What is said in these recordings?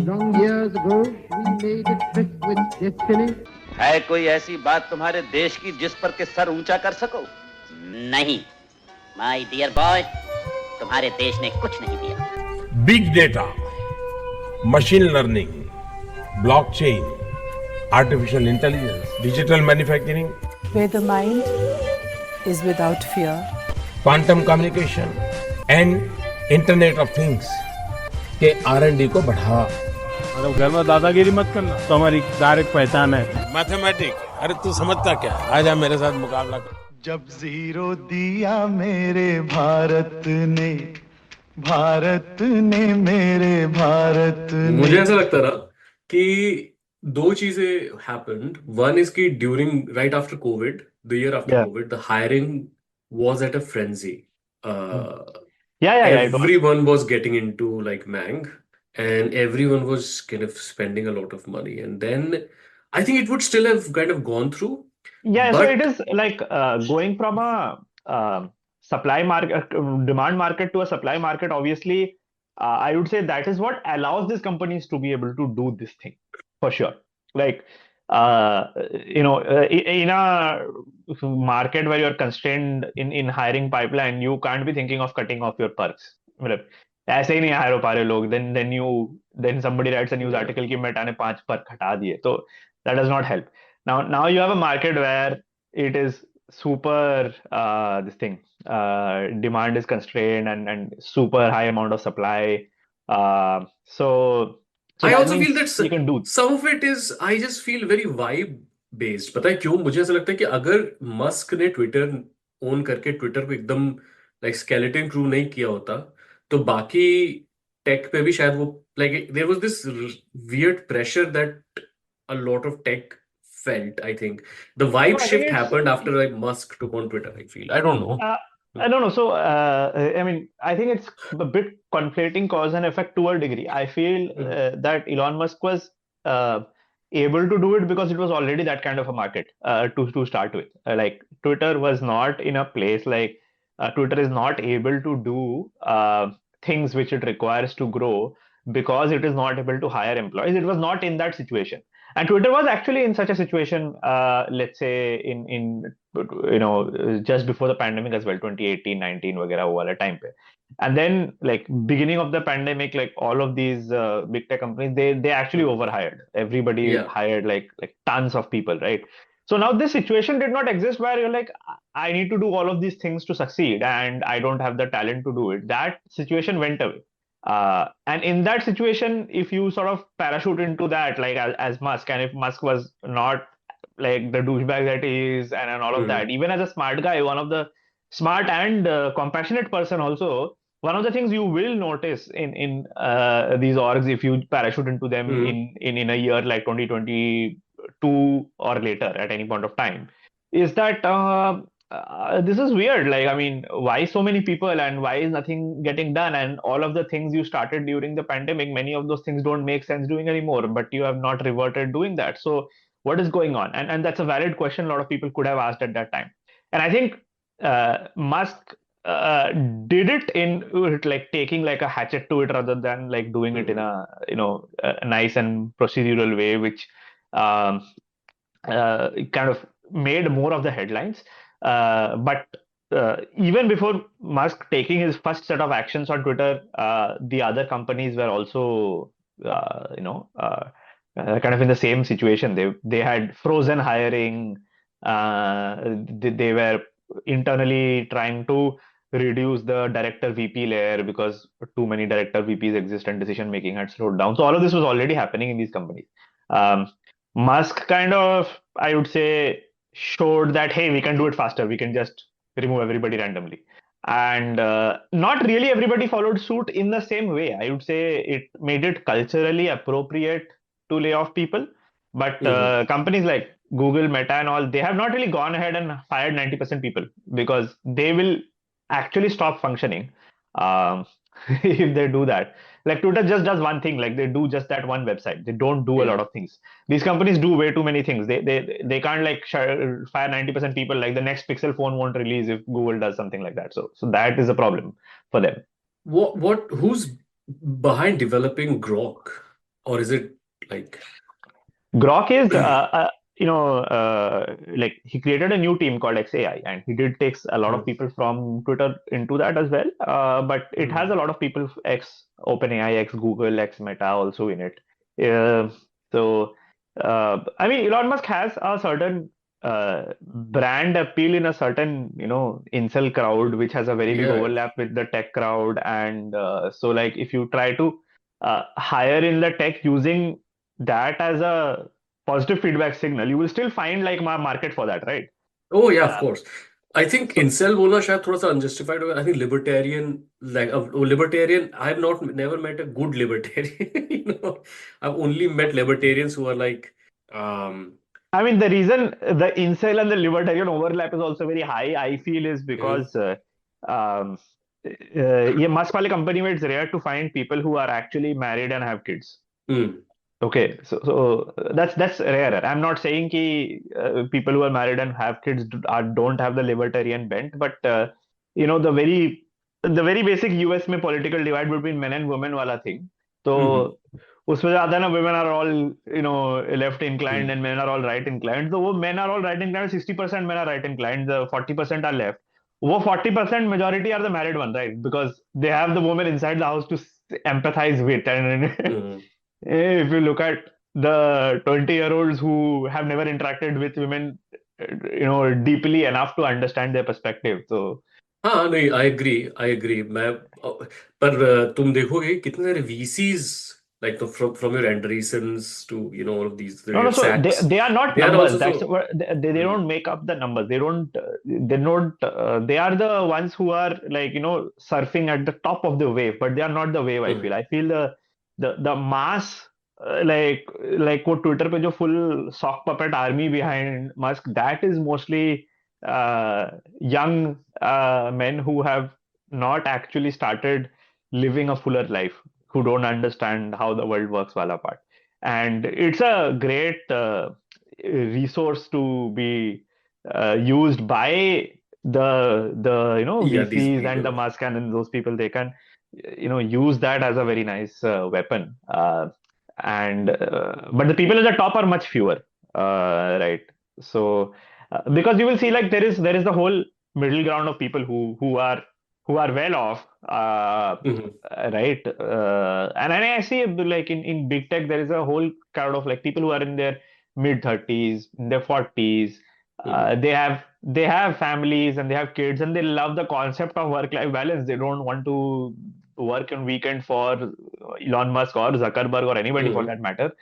Long years ago, we made a tryst with destiny. है कोई ऐसी बात तुम्हारे देश की जिस पर के सर ऊंचा कर सको? नहीं माय डियर बॉय, तुम्हारे देश ने कुछ नहीं दिया। Big data, machine learning, blockchain, artificial intelligence, digital manufacturing, where the mind is without fear, quantum communication and internet of things के R&D को बढ़ावा। मतलब घर में दादागिरी मत करना, तो हमारी डायरेक्ट पहचान है। मैथमेटिक्स, अरे तू समझता क्या? आजा मेरे साथ मुकाबला कर। जब जीरो दिया मेरे भारत ने, भारत ने मेरे भारत ने। मुझे ऐसा लगता था कि दो चीजें हैपेंड। वन इज कि during right after Covid, the year after Covid, the hiring was at a frenzy. Everyone was getting into like Mang, and everyone was kind of spending a lot of money. And then I think it would still have kind of gone through. Yeah, so But it is like going from a supply market, demand market to a supply market. Obviously, I would say that is what allows these companies to be able to do this thing for sure. Like, in a market where you're constrained in hiring pipeline, you can't be thinking of cutting off your perks. मतलब ऐसे ही नहीं higher हो पा रहे लोग, then somebody writes a news article कि मैटा ने 5 Perk हटा दिए, तो that does not help. Now you have a market where it is super demand is constrained and super high amount of supply. So I that also feel means that you can do. some of it is, I just feel very vibe based. पता है क्यों? मुझे ऐसा लगता है कि अगर Musk ने ट्विटर ओन करके ट्विटर को एकदम लाइक स्केलेटन क्रू नहीं किया होता, तो बाकी टेक पे भी शायद वो like there was this weird pressure that a lot of tech felt. I think the vibe No, I think shift it's happened after like Musk took on Twitter. I feel, I don't know. I don't know. So, I mean, I think it's a bit conflating cause and effect to a degree. I feel that Elon Musk was able to do it because it was already that kind of a market to start with. Like Twitter was not in a place like Twitter is not able to do things which it requires to grow because it is not able to hire employees. It was not in that situation. And Twitter was actually in such a situation, let's say in just before the pandemic as well, 2018, 19 वगैरह वो वाला time पे. And then like beginning of the pandemic, like all of these big tech companies, they actually overhired. Everybody hired like tons of people, right? So now this situation did not exist where you're like, I need to do all of these things to succeed and I don't have the talent to do it. That situation went away. And in that situation, if you sort of parachute into that, like as Musk, and if Musk was not like the douchebag that he is and all of that, even as a smart guy, one of the smart and compassionate person also, one of the things you will notice in these orgs, if you parachute into them in a year like 2022 or later at any point of time, is that this is weird. Like, I mean, why so many people and why is nothing getting done? And all of the things you started during the pandemic, many of those things don't make sense doing anymore, but you have not reverted doing that. So what is going on? And that's a valid question a lot of people could have asked at that time. And I think Musk did it in like taking like a hatchet to it rather than like doing it in a a nice and procedural way, which kind of made more of the headlines. But even before Musk taking his first set of actions on Twitter, the other companies were also kind of in the same situation. They had frozen hiring. They were internally trying to reduce the director VP layer because too many director VPs exist and decision making had slowed down. So all of this was already happening in these companies. Musk kind of, I would say, showed that, hey, we can do it faster. We can just remove everybody randomly. And not really everybody followed suit in the same way. I would say it made it culturally appropriate to lay off people. But companies like Google, Meta and all, they have not really gone ahead and fired 90% people because they will actually stop functioning if they do that. Like Twitter just does one thing, like they do just that one website. They don't do a lot of things. These companies do way too many things. They can't like fire 90% people. Like the next Pixel phone won't release if Google does something like that. So that is a problem for them. Who's behind developing Grok? or is it like Grok is, like he created a new team called XAI, and he did takes a lot of people from Twitter into that as well. But it has a lot of people, ex OpenAI, ex Google, ex Meta also in it. Uh, I mean, Elon Musk has a certain brand appeal in a certain, incel crowd, which has a very big yeah? overlap with the tech crowd. And so, like, if you try to hire in the tech using that as a positive feedback signal, you will still find like market for that, right? Oh yeah, of Uh, course. I think so incel बोलना शायद थोड़ा सा unjustified होगा. I think libertarian, like a libertarian, I've not never met a good libertarian. I've only met libertarians who are like, um, I mean, the reason the incel and the libertarian overlap is also very high, I feel, is yeah, because um, ये Musk वाले company में it's rare to find people who are actually married and have kids. hmm, Okay, so that's rarer. I'm not saying कि people who are married and have kids don't have the libertarian bent, but the very basic US में political divide between men and women वाला thing. hmm, तो उसमें ज्यादा ना women are all left inclined hmm, and men are all right inclined. तो वो men are all right inclined, 60% men are right inclined, the 40% are left. वो 40% majority are the married one, right? Because they have the woman inside the house to empathize with, and hmm. if you look at the 20-year-olds who have never interacted with women, deeply enough to understand their perspective. So, हाँ नहीं, I agree मैं पर तुम देखोगे कितने सारे VCs like from your Andreessens to all of these no, no. your So they Sachs, they are not they are numbers. also That's so. what they Hmm, don't make up the numbers. They don't. They are the ones who are like surfing at the top of the wave, but they are not the wave. I hmm, feel. I feel the mass. Like वो Twitter पे जो full sock puppet army behind Musk, that is mostly young men who have not actually started living a fuller life, who don't understand how the world works wala part. And it's a great resource to be used by the yeah, these VCs and the people. Musk and those people. They can use that as a very nice weapon. And But the people at the top are much fewer, right? So because you will see, like, there is the whole middle ground of people who are well off, Hmm, right? And I see, like, in big tech there is a whole crowd of like people who are in their mid 30s, in their 40s. hmm, They have families and they have kids, and they love the concept of work life balance. They don't want to work on weekend for Elon Musk or Zuckerberg or anybody for hmm, that matter.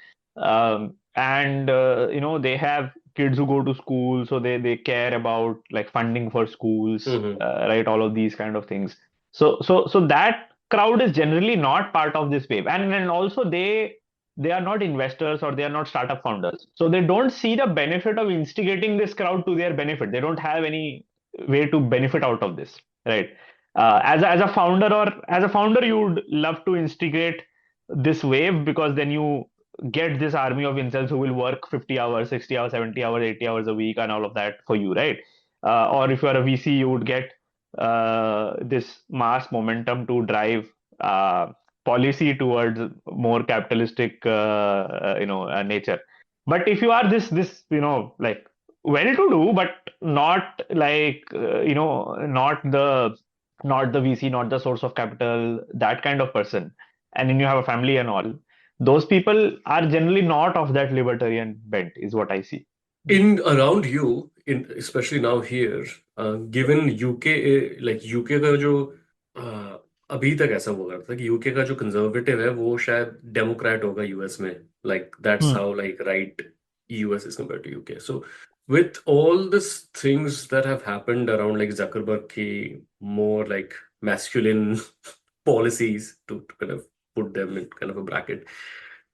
And they have kids who go to school, so they care about like funding for schools, hmm, right? All of these kind of things. So that crowd is generally not part of this wave, and also they are not investors or they are not startup founders, so they don't see the benefit of instigating this crowd to their benefit. They don't have any way to benefit out of this, right? As a founder, or as a founder, you would love to instigate this wave, because then you get this army of incels who will work 50 hours, 60 hours, 70 hours, 80 hours a week and all of that for you, right? Or if you're a VC, you would get this mass momentum to drive policy towards more capitalistic nature. But if you are this like well to do, but not like not the VC, not the source of capital, that kind of person, and then you have a family and all, those people are generally not of that libertarian bent, is what I see. in around you, in especially now here, given UK, like UK का जो uh, अभी तक ऐसा हुआ करता था कि UK का जो कंजर्वेटिव है वो शायद डेमोक्रेट होगा यूएस में, like that's Hmm. how like right US is compared to UK. So with all these things that have happened around like Zuckerberg की more like masculine policies to kind of put them in kind of a bracket,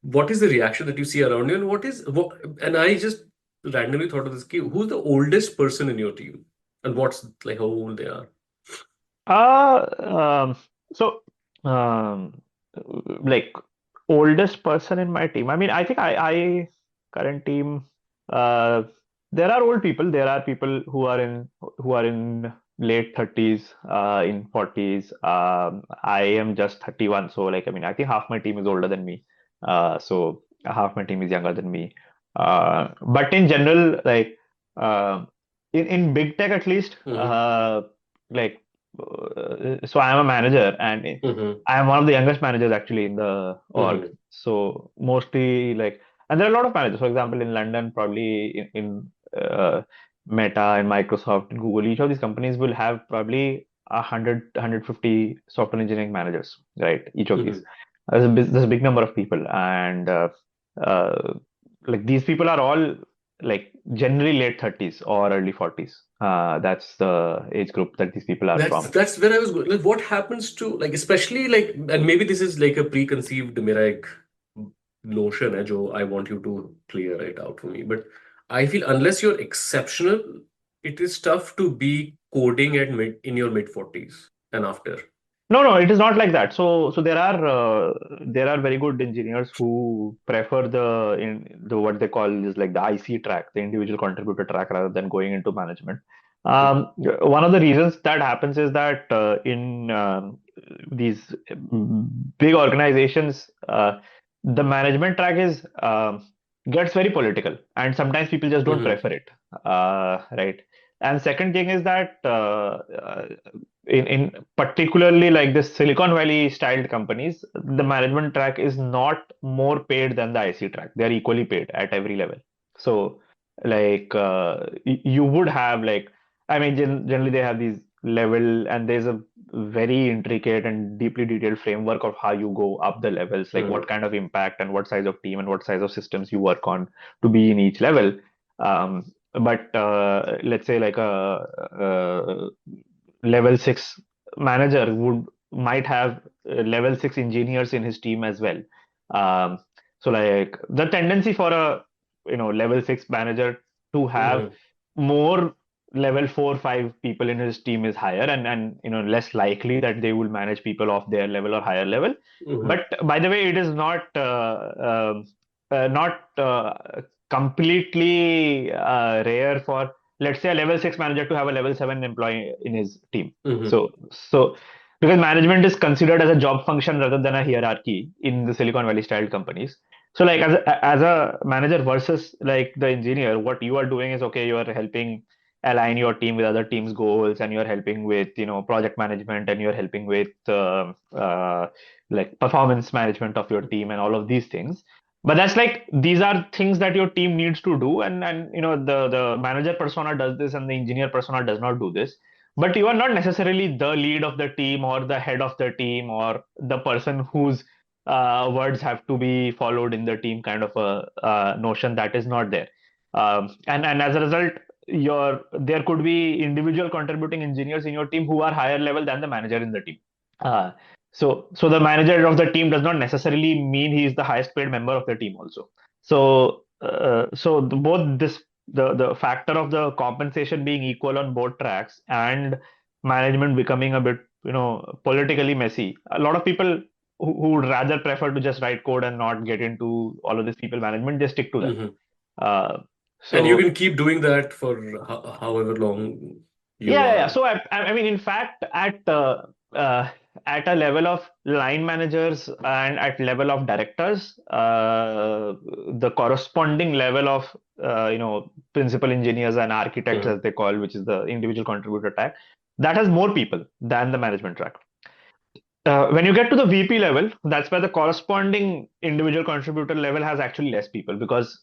what is the reaction that you see around you, and and I just randomly thought of this key. Who's the oldest person in your team, and what's like how old they are? Uh, um, so, um, like, oldest person in my team. I mean, I think I current team. Uh, there are old people. There are people who are in late 30s, in 40s. I am just 31, so like, I mean, I think half my team is older than me. So half my team is younger than me. But in general, like in big tech at least, like so I am a manager and I am one of the youngest managers actually in the org. So mostly like, and there are a lot of managers. For example, in London, probably in Meta and Microsoft and Google, each of these companies will have probably 150 software engineering managers, right? Each of these. There's a big number of people, and uh, like these people are all like generally late 30s or early 40s. That's the age group that these people are from. That's where I was going. Like, what happens to like, especially like, and maybe this is like a preconceived मेरा एक notion है जो I want you to clear it out for me. But I feel unless you're exceptional, it is tough to be coding at in your mid 40s and after. No, it is not like that. So there are very good engineers who prefer the what they call is like the IC track, the individual contributor track, rather than going into management. One of the reasons that happens is that in these big organizations, the management track is gets very political, and sometimes people just don't prefer it, right? And second thing is that in particularly like this Silicon Valley styled companies, the management track is not more paid than the IC track. They are equally paid at every level. So like you would have like, I mean, generally they have these level, and there's a very intricate and deeply detailed framework of how you go up the levels, like what kind of impact and what size of team and what size of systems you work on to be in each level. But let's say like a level 6 manager might have level 6 engineers in his team as well. So like the tendency for a level 6 manager to have more level 4 5 people in his team is higher, and less likely that they will manage people of their level or higher level. But by the way, it is not completely rare for, let's say, a level 6 manager to have a level 7 employee in his team. So because management is considered as a job function rather than a hierarchy in the Silicon Valley style companies. So like as a manager versus like the engineer, what you are doing is, okay, you are helping align your team with other teams' goals, and you're helping with project management, and you're helping with like performance management of your team and all of these things. But that's like, these are things that your team needs to do, and the manager persona does this and the engineer persona does not do this. But you are not necessarily the lead of the team or the head of the team or the person whose words have to be followed in the team, kind of a notion that is not there. And as a result, there could be individual contributing engineers in your team who are higher level than the manager in the team. So the manager of the team does not necessarily mean he is the highest paid member of the team also. So both the factor of the compensation being equal on both tracks and management becoming a bit politically messy. A lot of people who would rather prefer to just write code and not get into all of this people management, they stick to that. And you can keep doing that for however long you are. Yeah. So I mean, in fact, at a level of line managers and at level of directors, the corresponding level of principal engineers and architects, as they call, which is the individual contributor track, that has more people than the management track. When you get to the VP level, that's where the corresponding individual contributor level has actually less people, because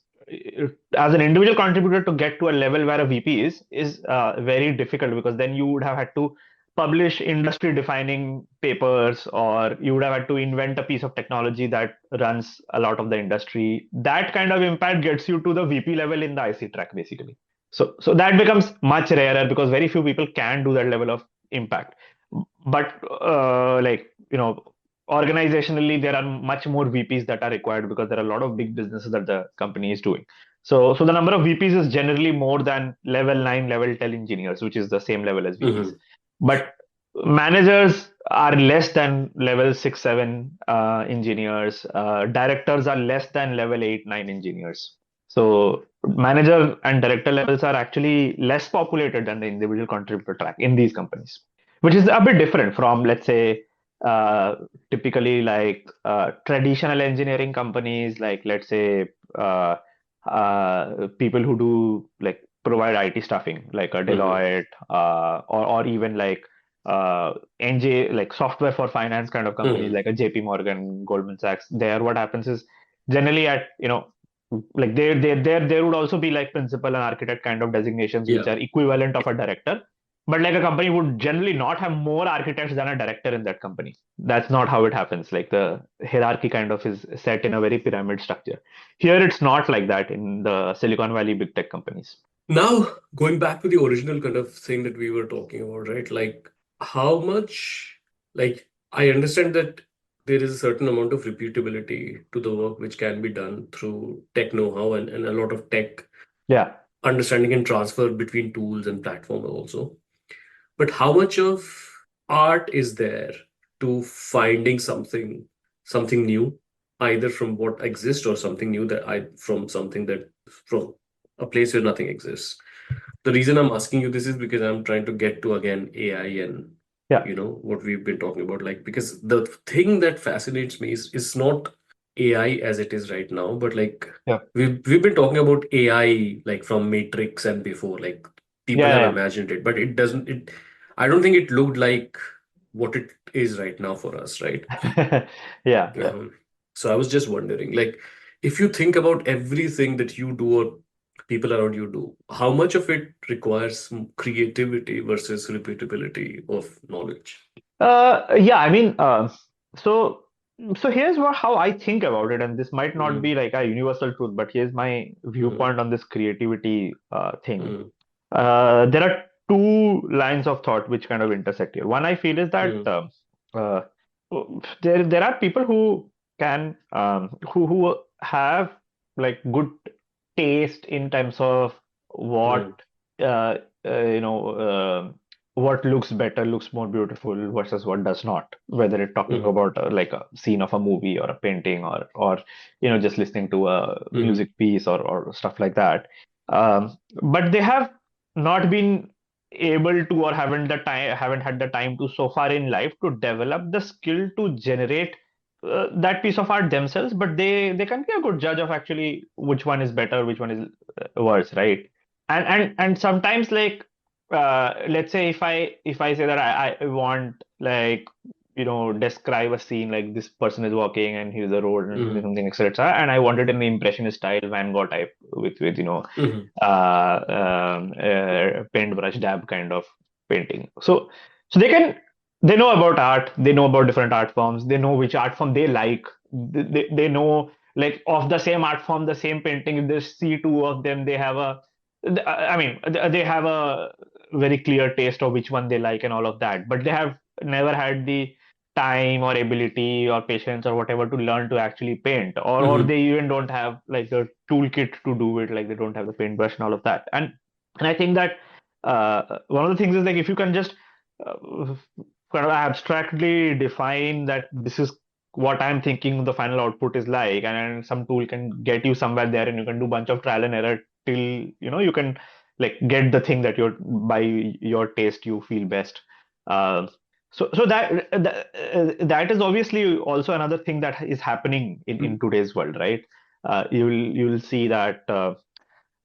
as an individual contributor to get to a level where a VP is very difficult, because then you would have had to publish industry defining papers, or you would have had to invent a piece of technology that runs a lot of the industry. That kind of impact gets you to the VP level in the IC track, basically. So that becomes much rarer, because very few people can do that level of impact. But organizationally, there are much more VPs that are required, because there are a lot of big businesses that the company is doing. So the number of VPs is generally more than level 9, level 10 engineers, which is the same level as VPs. But managers are less than level 6, 7 engineers. Directors are less than level 8, 9 engineers. So manager and director levels are actually less populated than the individual contributor track in these companies, which is a bit different from, let's say, typically like traditional engineering companies, like let's say people who do like provide IT staffing, like a Deloitte, or even like NJ, like software for finance kind of companies, like a JP Morgan, Goldman Sachs. There, what happens is generally at like there would also be like principal and architect kind of designations, which Yeah. are equivalent of a director. But like a company would generally not have more architects than a director in that company. That's not how it happens. Like the hierarchy kind of is set in a very pyramid structure. Here, it's not like that in the Silicon Valley big tech companies. Now, going back to the original kind of thing that we were talking about, right? Like, how much, like, I understand that there is a certain amount of repeatability to the work which can be done through tech know-how and a lot of tech Yeah. understanding and transfer between tools and platforms also. But how much of art is there to finding something new, either from what exists or something new from a place where nothing exists? The reason I'm asking you this is because I'm trying to get to again AI and Yeah. what we've been talking about, like, because the thing that fascinates me is not AI as it is right now, but like Yeah. we've been talking about AI like from Matrix and before, like people have Yeah. imagined it, but I don't think it looked like what it is right now for us, right? Yeah. So I was just wondering, like, if you think about everything that you do or people around you do, how much of it requires creativity versus repeatability of knowledge? Yeah, I mean, so here's how I think about it, and this might not be like a universal truth, but here's my viewpoint on this creativity thing. There are two lines of thought which kind of intersect here. One I feel is that uh, there are people who can who have like good taste in terms of what uh, you know what looks better, looks more beautiful versus what does not. Whether it's talking about like a scene of a movie or a painting or just listening to a music piece or stuff like that. But they have not been able to or haven't had the time to so far in life to develop the skill to generate that piece of art themselves, but they can be a good judge of actually which one is better, which one is worse, right? And sometimes like let's say if I say that I want like describe a scene like this person is walking and here's a road and something etc. And I want it in the impressionist style, Van Gogh type with paintbrush dab kind of painting. So they know about art, they know about different art forms, they know which art form they like. They know like of the same art form, the same painting, if they see two of them, they have they have a very clear taste of which one they like and all of that, but they have never had the time or ability or patience or whatever to learn to actually paint, or they even don't have like the toolkit to do it, like they don't have the paintbrush and all of that. And I think that one of the things is like if you can just kind of abstractly define that this is what I'm thinking the final output is like, and some tool can get you somewhere there, and you can do a bunch of trial and error till you can like get the thing that by your taste you feel best. So that is obviously also another thing that is happening in today's world, right? You'll see that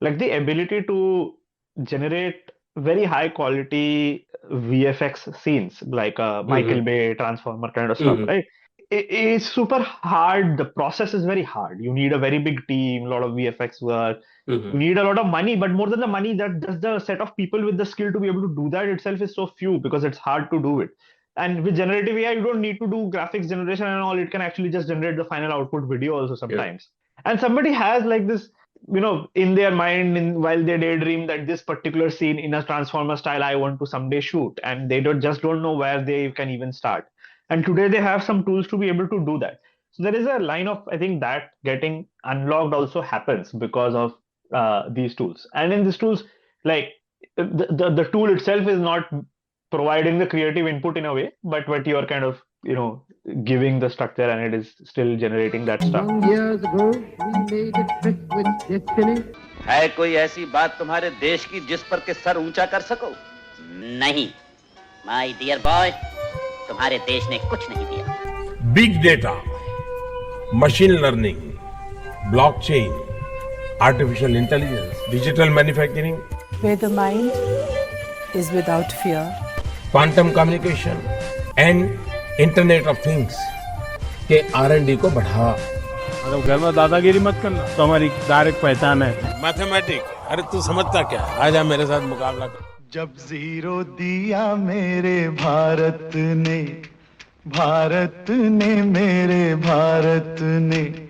like the ability to generate very high quality VFX scenes like Michael Bay Transformer kind of stuff, right? It's super hard. The process is very hard. You need a very big team, a lot of VFX work. You need a lot of money, but more than the money, that just the set of people with the skill to be able to do that itself is so few because it's hard to do it. And with generative AI, you don't need to do graphics generation and all. It can actually just generate the final output video also sometimes. And somebody has like this, in their mind while they daydream that this particular scene in a Transformer style I want to someday shoot, and they don't know where they can even start. And today they have some tools to be able to do that. So there is a line of, I think, that getting unlocked also happens because of these tools. And in these tools, like the tool itself is not providing the creative input in a way, but you're kind of giving the structure, and it is still generating that stuff. Long years ago, we made a tryst with destiny. है कोई ऐसी बात तुम्हारे देश की जिस पर के सर ऊंचा कर सको? नहीं, my dear boy, तुम्हारे देश ने कुछ नहीं दिया। Big data, machine learning, blockchain, artificial intelligence, digital manufacturing, where the mind is without fear, quantum communication and internet of things के R&D को बढ़ावा। मतलब घर में दादागिरी मत करना, तो हमारी डायरेक्ट पहचान है। मैथमेटिक्स, अरे तू समझता क्या, आजा मेरे साथ मुकाबला कर। जब जीरो दिया मेरे भारत ने, भारत ने, मेरे भारत ने